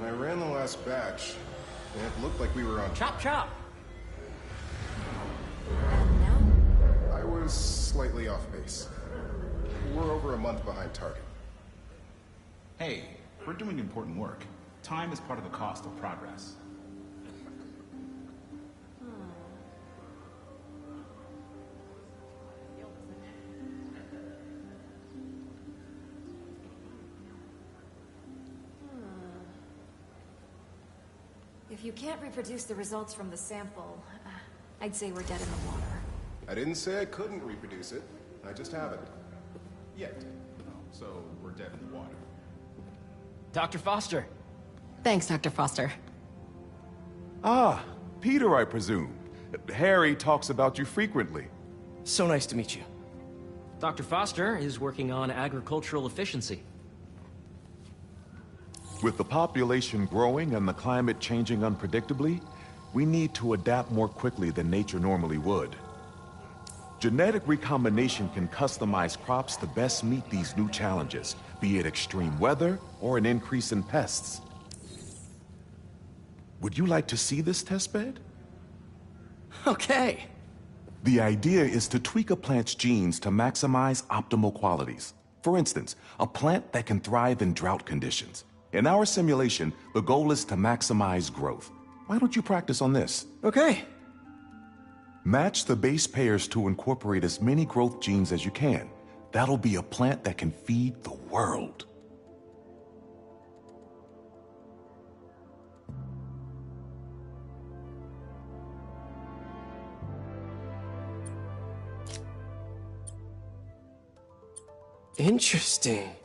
When I ran the last batch, it looked like we were on... Chop chop! And now? I was slightly off base. We're over a month behind target. Hey, we're doing important work. Time is part of the cost of progress. If you can't reproduce the results from the sample, I'd say we're dead in the water. I didn't say I couldn't reproduce it. I just haven't. Yet. Oh, so we're dead in the water. Dr. Foster! Thanks, Dr. Foster. Ah, Peter, I presume. Harry talks about you frequently. So nice to meet you. Dr. Foster is working on agricultural efficiency. With the population growing and the climate changing unpredictably, we need to adapt more quickly than nature normally would. Genetic recombination can customize crops to best meet these new challenges, be it extreme weather or an increase in pests. Would you like to see this testbed? Okay. The idea is to tweak a plant's genes to maximize optimal qualities. For instance, a plant that can thrive in drought conditions. In our simulation, the goal is to maximize growth. Why don't you practice on this? Okay. Match the base pairs to incorporate as many growth genes as you can. That'll be a plant that can feed the world. Interesting.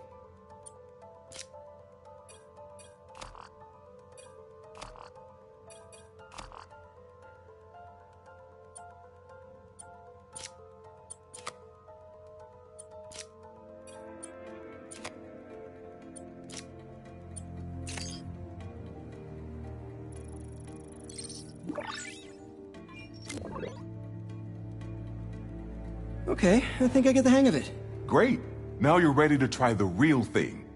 Okay, I think I get the hang of it. Great. Now you're ready to try the real thing.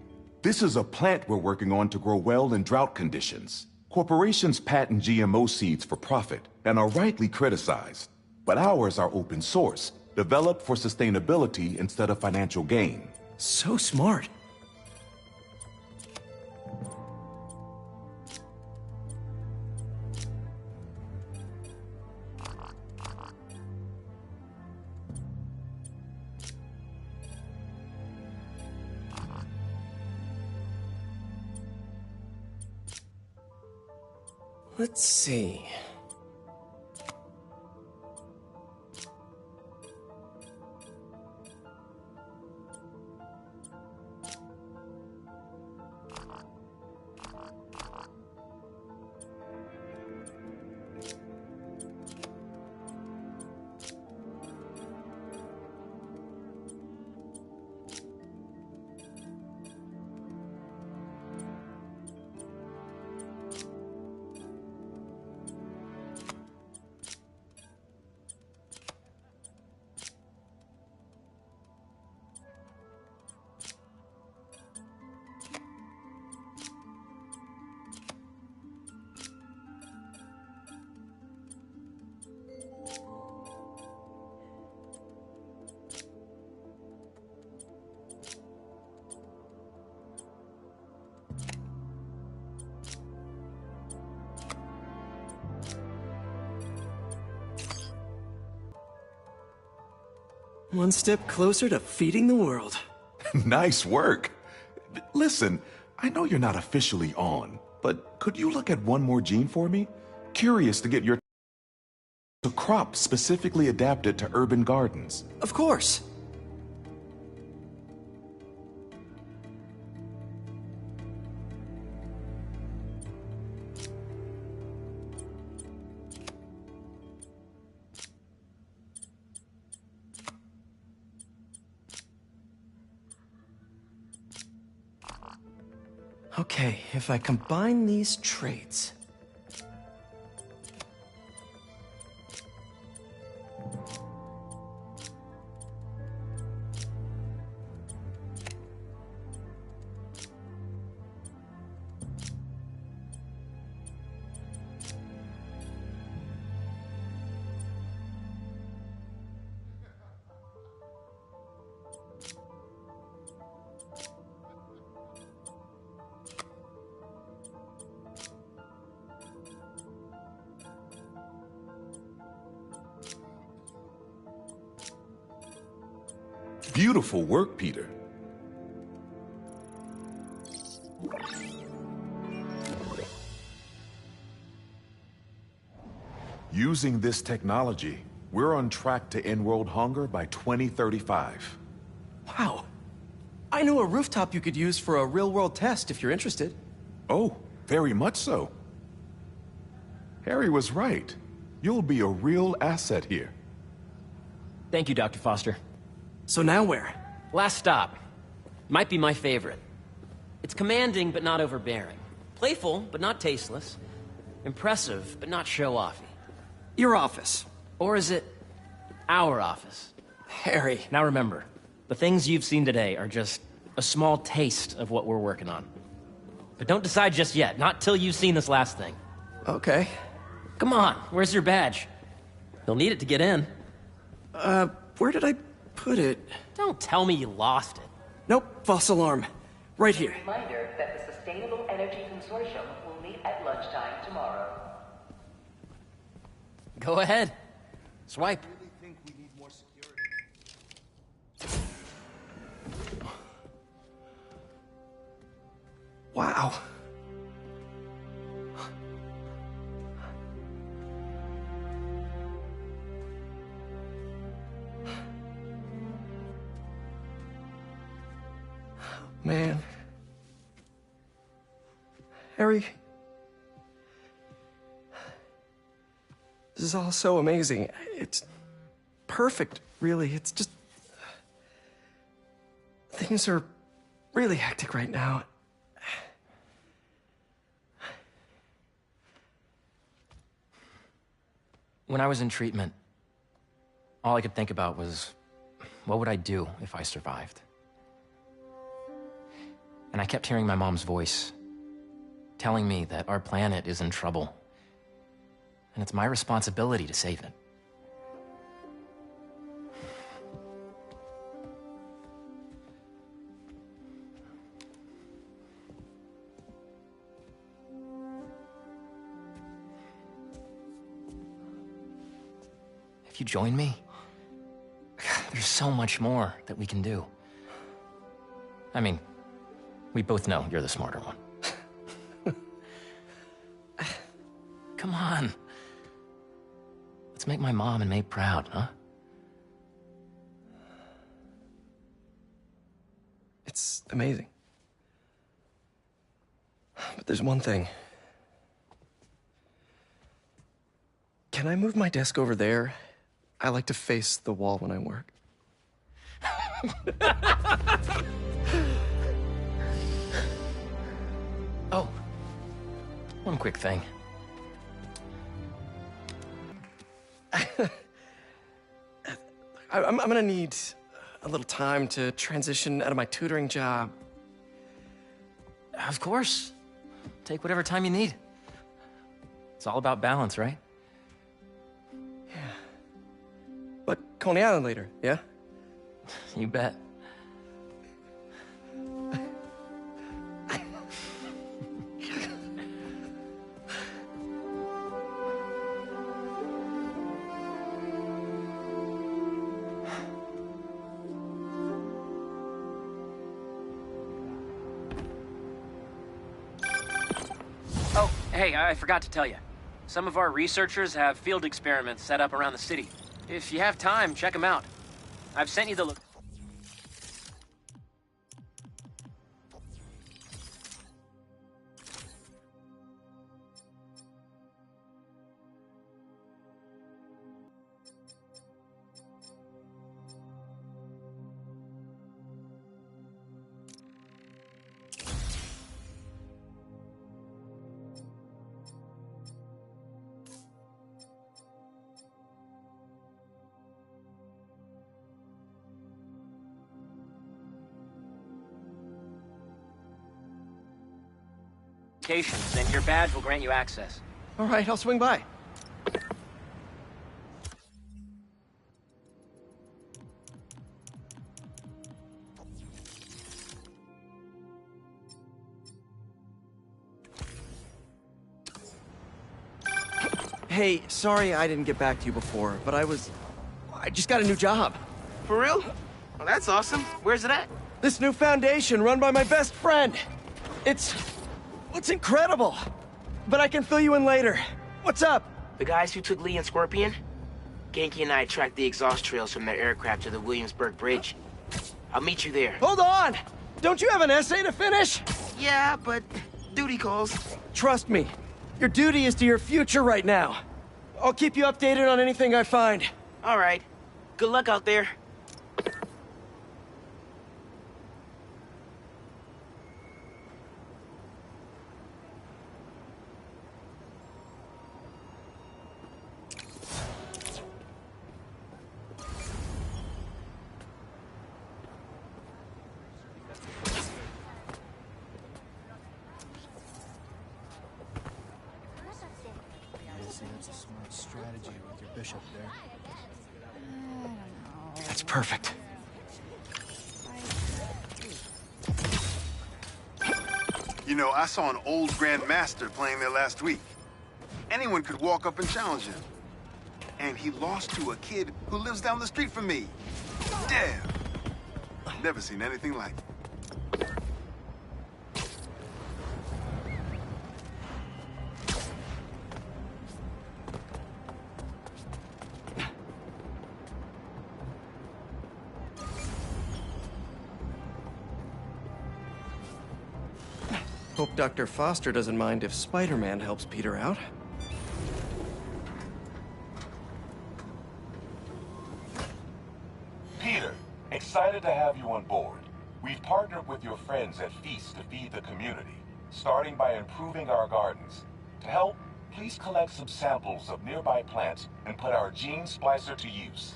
This is a plant we're working on to grow well in drought conditions. Corporations patent GMO seeds for profit and are rightly criticized. But ours are open source, developed for sustainability instead of financial gain. So smart. Let's see. One step closer to feeding the world. Nice work. Listen, I know you're not officially on, but could you look at one more gene for me? Curious to get your... a crop specifically adapted to urban gardens. Of course. Okay, if I combine these traits... Beautiful work, Peter. Using this technology, we're on track to end world hunger by 2035. Wow. I know a rooftop you could use for a real-world test if you're interested. Oh, very much so. Harry was right. You'll be a real asset here. Thank you, Dr. Foster. So now where? Last stop. Might be my favorite. It's commanding, but not overbearing. Playful, but not tasteless. Impressive, but not show-offy. Your office. Or is it our office? Harry. Now remember, the things you've seen today are just a small taste of what we're working on. But don't decide just yet, not till you've seen this last thing. Okay. Come on, where's your badge? You'll need it to get in. Where did I put it? Don't tell me you lost it. Nope, false alarm. Right here. Reminder that the Sustainable Energy Consortium will meet at lunchtime tomorrow. Go ahead. Swipe. Wow. Man. Harry. This is all so amazing. It's perfect, really. It's just... Things are really hectic right now. When I was in treatment, all I could think about was, what would I do if I survived? And I kept hearing my mom's voice, telling me that our planet is in trouble, and it's my responsibility to save it. If you join me, there's so much more that we can do. I mean, we both know you're the smarter one. Come on. Let's make my mom and May proud, huh? It's amazing. But there's one thing. Can I move my desk over there? I like to face the wall when I work. Oh, one quick thing. I'm gonna need a little time to transition out of my tutoring job. Of course. Take whatever time you need. It's all about balance, right? But Coney Island later, yeah? You bet. Oh, hey, I forgot to tell you. Some of our researchers have field experiments set up around the city. If you have time, check them out. I've sent you the locations, and your badge will grant you access. All right, I'll swing by. Hey, sorry I didn't get back to you before, but I just got a new job. For real? Well, that's awesome. Where's it at? This new foundation run by my best friend. It's incredible. But I can fill you in later. What's up? The guys who took Lee and Scorpion? Genki and I tracked the exhaust trails from their aircraft to the Williamsburg Bridge. I'll meet you there. Hold on! Don't you have an essay to finish? Yeah, but duty calls. Trust me. Your duty is to your future right now. I'll keep you updated on anything I find. All right. Good luck out there. That's perfect. You know, I saw an old Grand Master playing there last week. Anyone could walk up and challenge him. And he lost to a kid who lives down the street from me. Damn! Never seen anything like it. Hope Dr. Foster doesn't mind if Spider-Man helps Peter out. Peter, excited to have you on board. We've partnered with your friends at Feast to feed the community, starting by improving our gardens. To help, please collect some samples of nearby plants and put our gene splicer to use.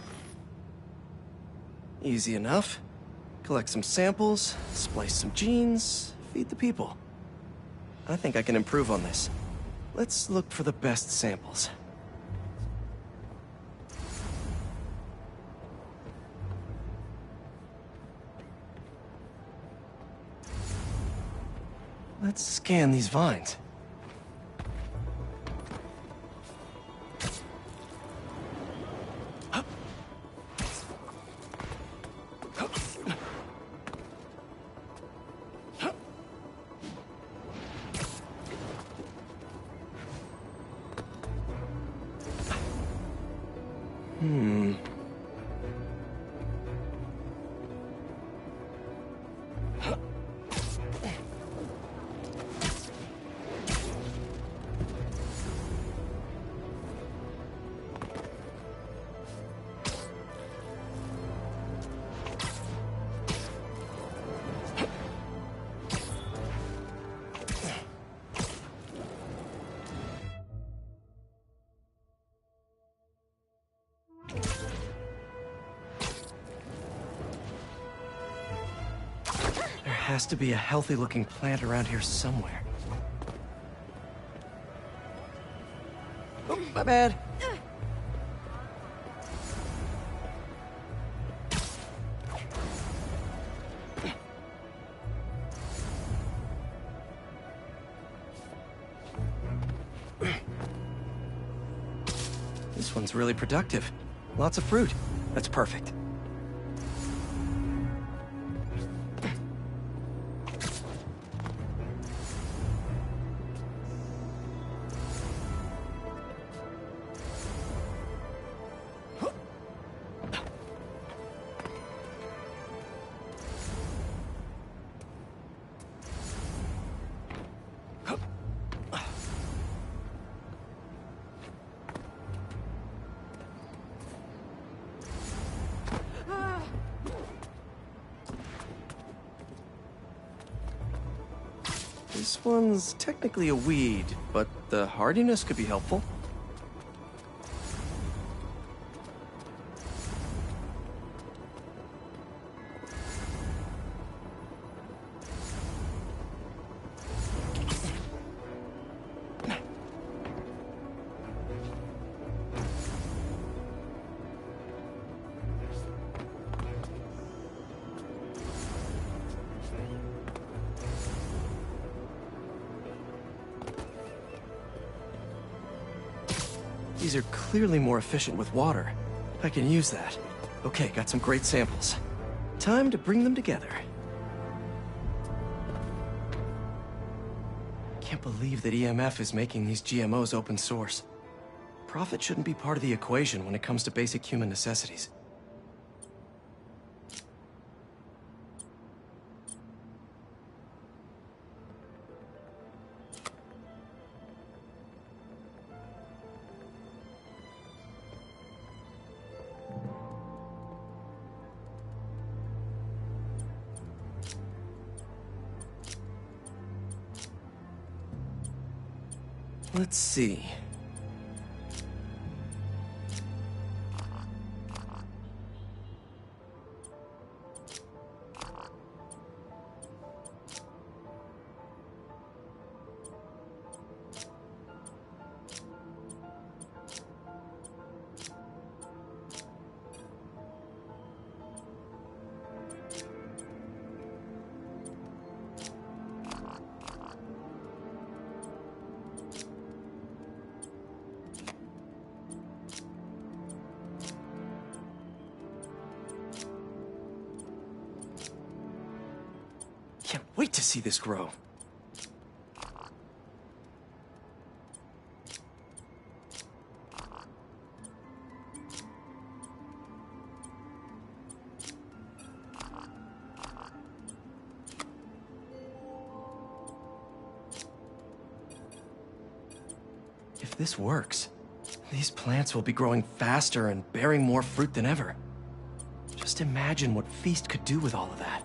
Easy enough. Collect some samples, splice some genes, feed the people. I think I can improve on this. Let's look for the best samples. Let's scan these vines. There has to be a healthy-looking plant around here somewhere. Oh, my bad. This one's really productive. Lots of fruit. That's perfect. This one's technically a weed, but the hardiness could be helpful. These are clearly more efficient with water. I can use that. Okay, got some great samples. time to bring them together. Can't believe that EMF is making these GMOs open source. Profit shouldn't be part of the equation when it comes to basic human necessities. Let's see. Can't wait to see this grow. If this works, these plants will be growing faster and bearing more fruit than ever. Just imagine what Feast could do with all of that.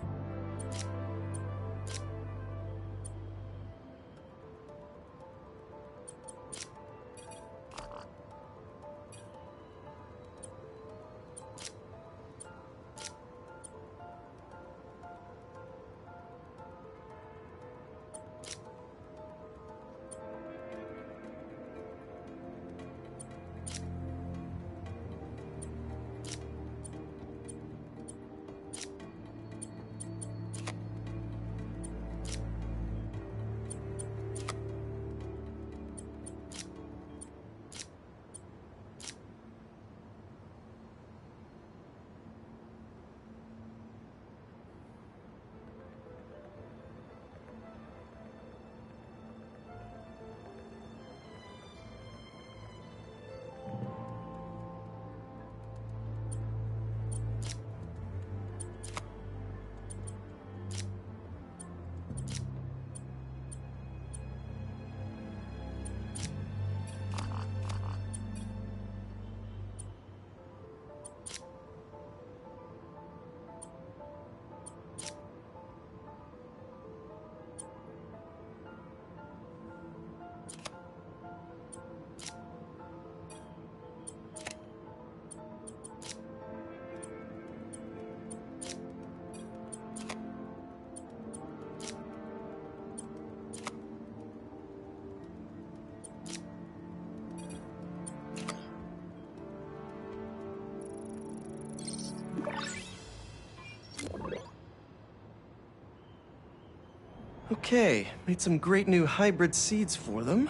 Okay, made some great new hybrid seeds for them.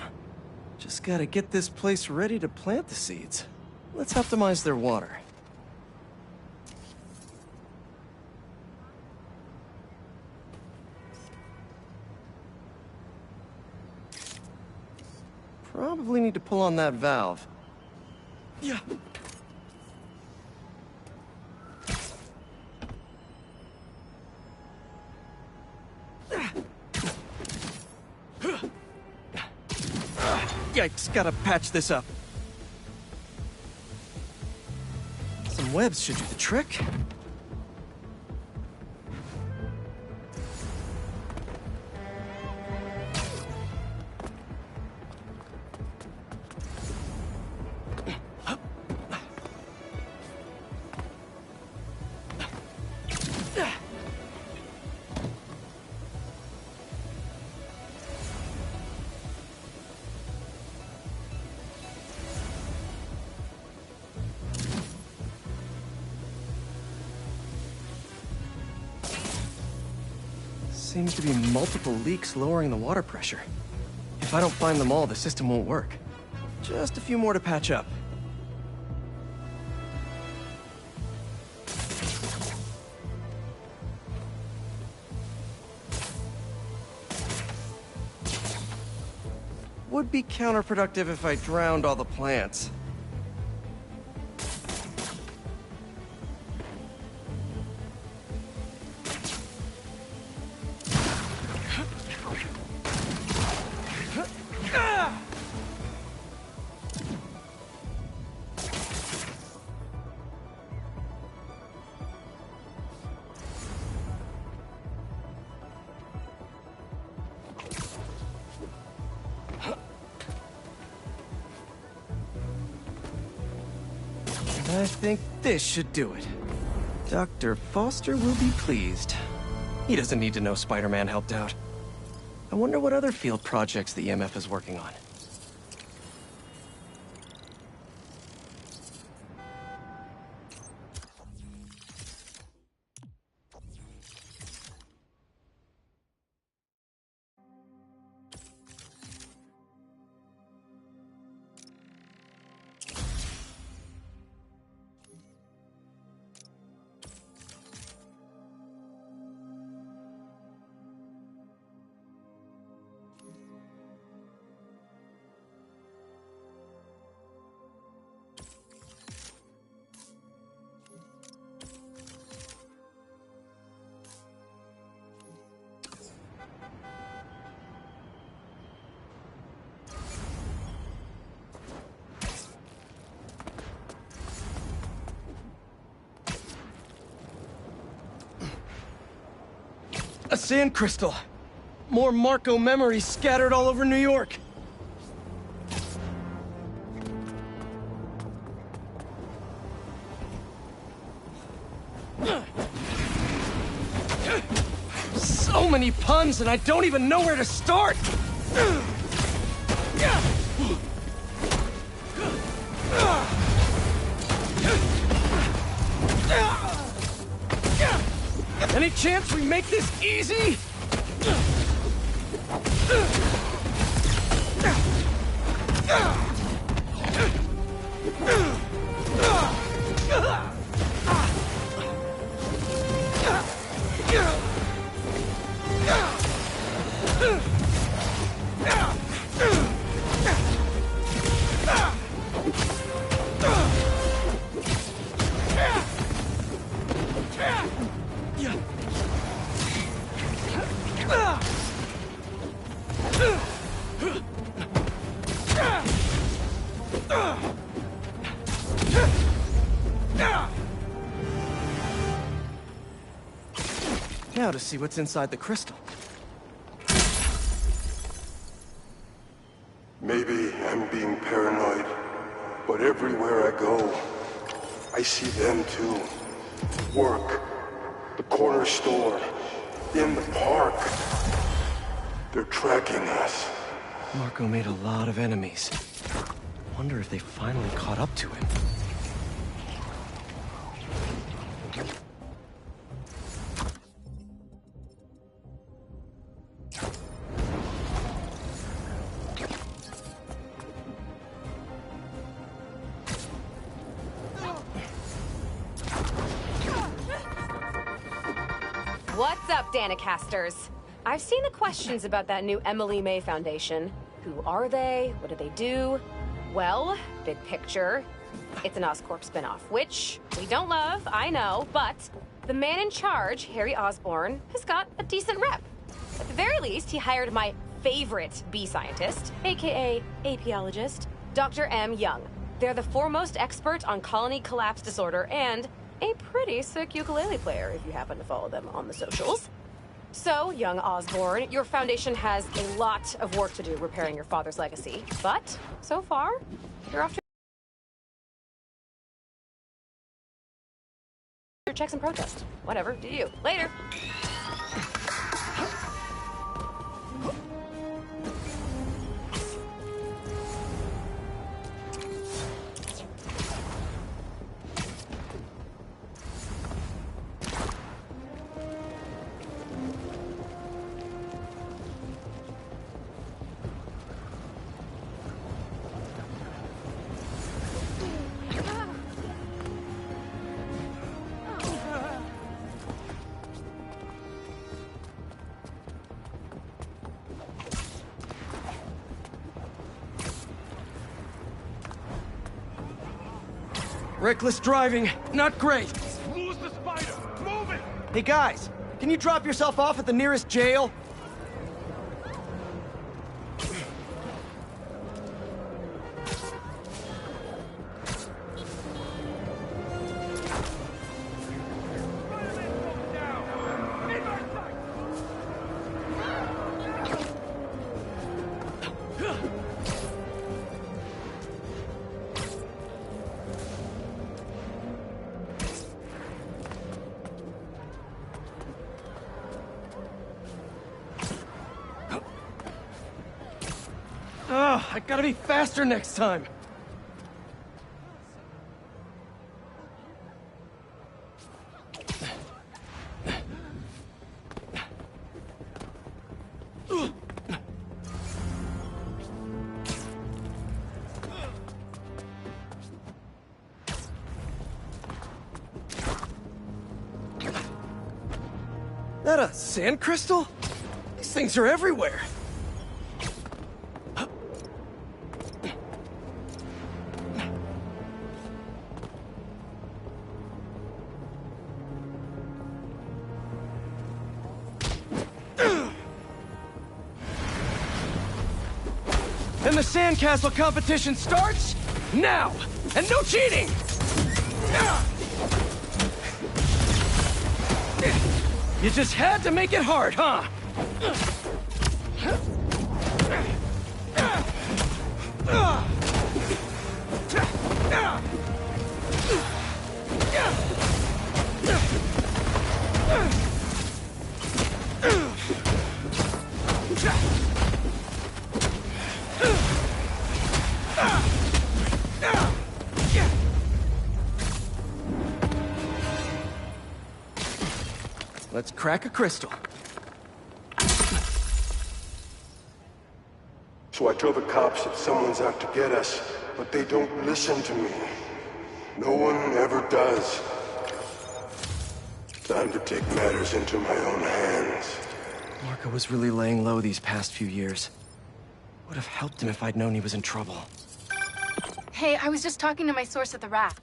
Just gotta get this place ready to plant the seeds. Let's optimize their water. Probably need to pull on that valve. Yeah. Yikes, gotta patch this up. Some webs should do the trick. Seems to be multiple leaks lowering the water pressure. If I don't find them all, the system won't work. Just a few more to patch up. would be counterproductive if I drowned all the plants. I think this should do it. Dr. Foster will be pleased. He doesn't need to know Spider-Man helped out. I wonder what other field projects the EMF is working on. A sand crystal! More Marco memories scattered all over New York! So many puns, and I don't even know where to start! Any chance we make this easy? Now to see what's inside the crystal. Maybe I'm being paranoid, but everywhere I go, I see them too. Work, the corner store, in the park. They're tracking us. Marco made a lot of enemies. Wonder if they finally caught up to him. What's up, Danicasters? I've seen the questions about that new Emily May Foundation. Who are they? What do they do? Well, big picture, it's an Oscorp spinoff, which we don't love, I know, but the man in charge, Harry Osborn, has got a decent rep. At the very least, he hired my favorite bee scientist, aka apiologist, Dr. M. Young. They're the foremost expert on colony collapse disorder and a pretty sick ukulele player if you happen to follow them on the socials. So, young Osborn, your foundation has a lot of work to do repairing your father's legacy. But, so far, you're off to your checks and protest. Whatever, do you. Later. Reckless driving, not great. Lose the spider! Move it! Hey guys, can you drop yourself off at the nearest jail? Oh, I gotta be faster next time. That a sand crystal? These things are everywhere. And the sandcastle competition starts now! And no cheating! You just had to make it hard, huh? Let's crack a crystal. So I tell the cops that someone's out to get us, but they don't listen to me. No one ever does. Time to take matters into my own hands. Marco was really laying low these past few years. Would have helped him if I'd known he was in trouble. Hey, I was just talking to my source at the raft.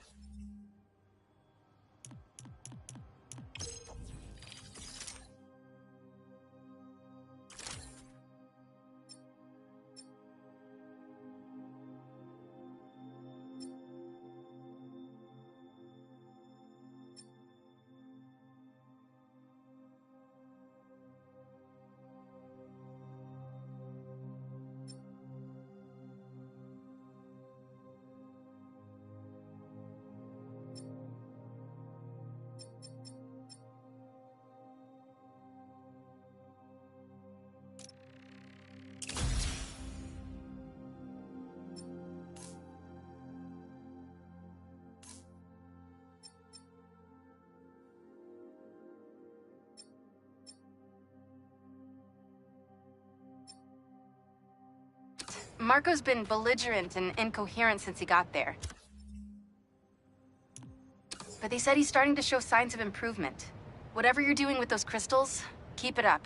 Marco's been belligerent and incoherent since he got there. But they said he's starting to show signs of improvement. Whatever you're doing with those crystals, keep it up.